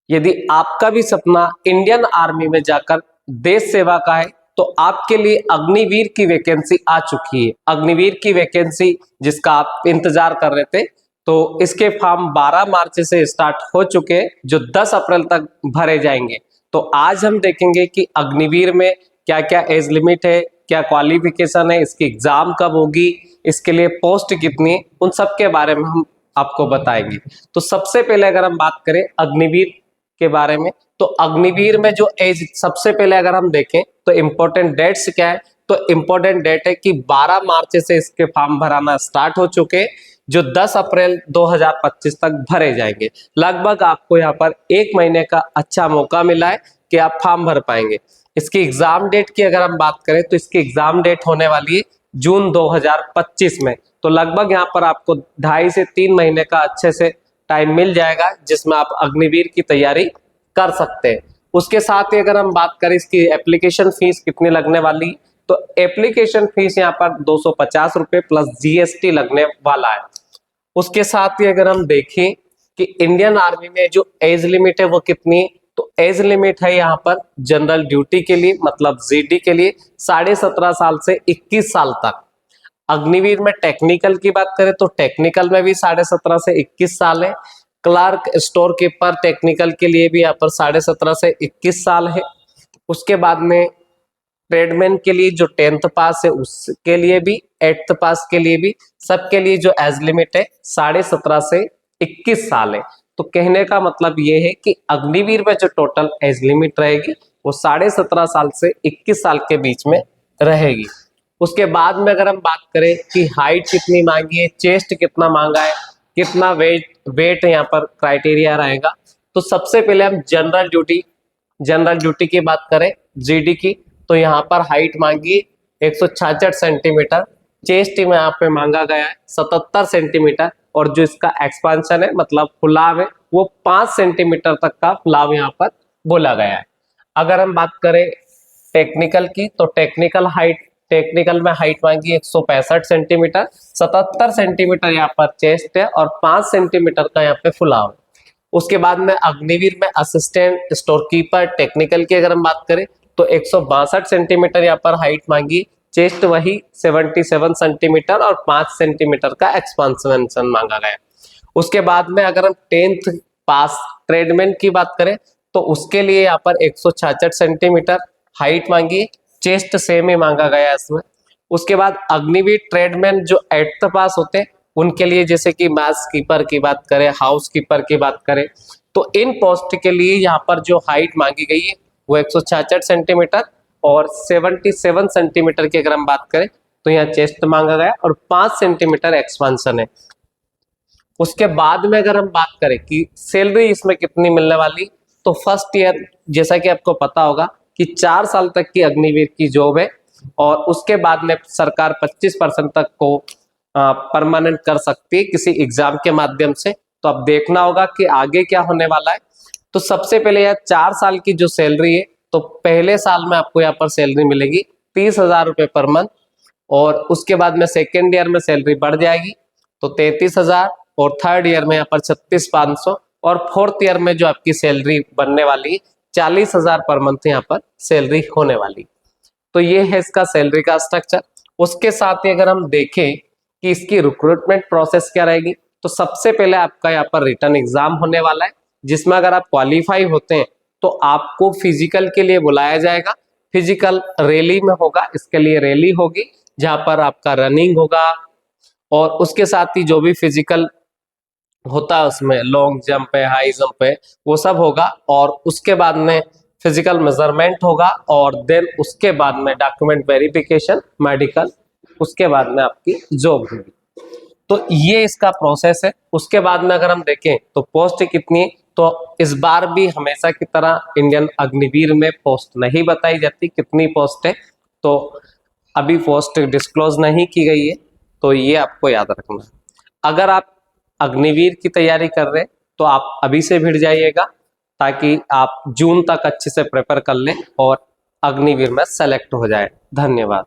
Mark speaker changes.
Speaker 1: यदि आपका भी सपना इंडियन आर्मी में जाकर देश सेवा का है तो आपके लिए अग्निवीर की वैकेंसी आ चुकी है। अग्निवीर की वैकेंसी जिसका आप इंतजार कर रहे थे, तो इसके फॉर्म 12 मार्च से स्टार्ट हो चुके हैं, जो 10 अप्रैल तक भरे जाएंगे। तो आज हम देखेंगे कि अग्निवीर में क्या क्या एज लिमिट है, क्या क्वालिफिकेशन है, इसकी एग्जाम कब होगी, इसके लिए पोस्ट कितनी है, उन सब के बारे में हम आपको बताएंगे। तो सबसे पहले अगर हम बात करें अग्निवीर के बारे में, तो अग्निवीर में जो एज, सबसे पहले अगर हम देखें तो इम्पोर्टेंट डेट्स क्या है, तो इम्पोर्टेंट डेट है कि 12 मार्च से इसके फॉर्म भराना स्टार्ट हो चुके, जो 10 अप्रैल 2025 तक भरे जाएंगे। लगभग आपको यहाँ पर 1 महीने का अच्छा मौका मिला है कि आप फॉर्म भर पाएंगे। इसकी एग्जाम डेट की अगर हम बात करें तो इसकी एग्जाम डेट होने वाली है जून 2025 में। तो लगभग यहाँ पर आपको 2.5 से 3 महीने का अच्छे से टाइम मिल जाएगा, जिसमें आप अग्निवीर की तैयारी कर सकते हैं। उसके साथ ही अगर हम बात करें इसकी एप्लीकेशन फीस कितनी लगने वाली, तो एप्लीकेशन फीस यहाँ पर 250 रुपए प्लस जीएसटी लगने वाला है। उसके साथ ही अगर हम देखें कि इंडियन आर्मी में जो एज लिमिट है वो कितनी है, तो एज लिमिट है यहाँ पर जनरल ड्यूटी के लिए, मतलब जीडी के लिए 17.5 साल से 21 साल तक। अग्निवीर में टेक्निकल की बात करें तो टेक्निकल में भी 17.5 से 21 साल है। क्लार्क, स्टोर कीपर टेक्निकल के लिए भी यहाँ पर 17.5 से 21 साल है। उसके बाद में ट्रेडमैन के लिए जो 10th पास है उसके लिए भी, 8th पास के लिए भी, सबके लिए जो एज लिमिट है 17.5 से 21 साल है। तो कहने का मतलब ये है कि अग्निवीर में जो टोटल एज लिमिट रहेगी वो 17.5 साल से 21 साल के बीच में रहेगी। उसके बाद में अगर हम बात करें कि हाइट कितनी मांगी है, चेस्ट कितना मांगा है, कितना वेट यहाँ पर क्राइटेरिया रहेगा, तो सबसे पहले हम जनरल ड्यूटी की बात करें जीडी की, तो यहाँ पर हाइट मांगी 166 सेंटीमीटर, चेस्ट में यहाँ पे मांगा गया है 77 सेंटीमीटर, और जो इसका एक्सपांशन है मतलब फुलाव है वो 5 सेंटीमीटर तक का फुलाव यहाँ पर बोला गया है। अगर हम बात करें टेक्निकल की, तो टेक्निकल में हाइट मांगी 165 सेंटीमीटर, 77 सेंटीमीटर यहाँ पर चेस्ट है और 5 सेंटीमीटर का यहाँ पे फुलाव है। उसके बाद में अग्निवीर में असिस्टेंट स्टोर कीपर टेक्निकल की अगर हम बात करें तो 162 सेंटीमीटर यहाँ पर हाइट मांगी, चेस्ट वही 77 सेंटीमीटर और 5 सेंटीमीटर का एक्सपांशन मांगा गया। उसके बाद में अगर हम 10th पास ट्रेडमैन की बात करें तो उसके लिए यहाँ पर 166 सेंटीमीटर हाइट मांगी, चेस्ट सेम ही मांगा गया इसमें। उसके बाद अग्निवीर ट्रेडमैन जो 8th पास होते हैं उनके लिए, जैसे कि मैथ्स कीपर की बात करें, हाउस कीपर की बात करें, तो इन पोस्ट के लिए यहाँ पर जो हाइट मांगी गई है वो 166 सेंटीमीटर और 77 सेंटीमीटर की अगर हम बात करें तो यहाँ चेस्ट मांगा गया और 5 सेंटीमीटर एक्सपांशन है। उसके बाद में अगर हम बात करें कि सैलरी इसमें कितनी मिलने वाली, तो फर्स्ट ईयर जैसा कि आपको पता होगा कि 4 साल तक की अग्निवीर की जॉब है, और उसके बाद में सरकार 25% तक को परमानेंट कर सकती है किसी एग्जाम के माध्यम से। तो अब देखना होगा कि आगे क्या होने वाला है। तो सबसे पहले यार 4 साल की जो सैलरी है, तो पहले साल में आपको यहाँ पर सैलरी मिलेगी 30,000 रुपए पर मंथ, और उसके बाद में सेकेंड ईयर में सैलरी बढ़ जाएगी तो 33,000, और थर्ड ईयर में यहाँ पर 36,500, और फोर्थ ईयर में जो आपकी सैलरी बनने वाली 40,000 पर मंथ यहाँ पर सैलरी होने वाली। तो ये है इसका सैलरी का स्ट्रक्चर। उसके साथ ही अगर हम देखें कि इसकी रिक्रूटमेंट प्रोसेस क्या रहेगी, तो सबसे पहले आपका यहाँ पर रिटन एग्जाम होने वाला है, जिसमें अगर आप क्वालिफाई होते हैं तो आपको फिजिकल के लिए बुलाया जाएगा। फिजिकल रैली में होगा, इसके लिए रैली होगी जहां पर आपका रनिंग होगा, और उसके साथ ही जो भी फिजिकल होता है उसमें लॉन्ग जंप है, हाई जंप है, वो सब होगा, और उसके बाद में फिजिकल मेजरमेंट होगा, और देन उसके बाद में डॉक्यूमेंट वेरिफिकेशन, मेडिकल, उसके बाद में आपकी जॉब होगी। तो ये इसका प्रोसेस है। उसके बाद में अगर हम देखें तो पोस्ट कितनी है, तो इस बार भी हमेशा की तरह इंडियन अग्निवीर में पोस्ट नहीं बताई जाती कितनी पोस्ट है, तो अभी पोस्ट डिस्क्लोज नहीं की गई है, तो ये आपको याद रखना है। अगर आप अग्निवीर की तैयारी कर रहे हैं तो आप अभी से भिड़ जाइएगा, ताकि आप जून तक अच्छे से प्रिपेयर कर लें और अग्निवीर में सेलेक्ट हो जाए। धन्यवाद।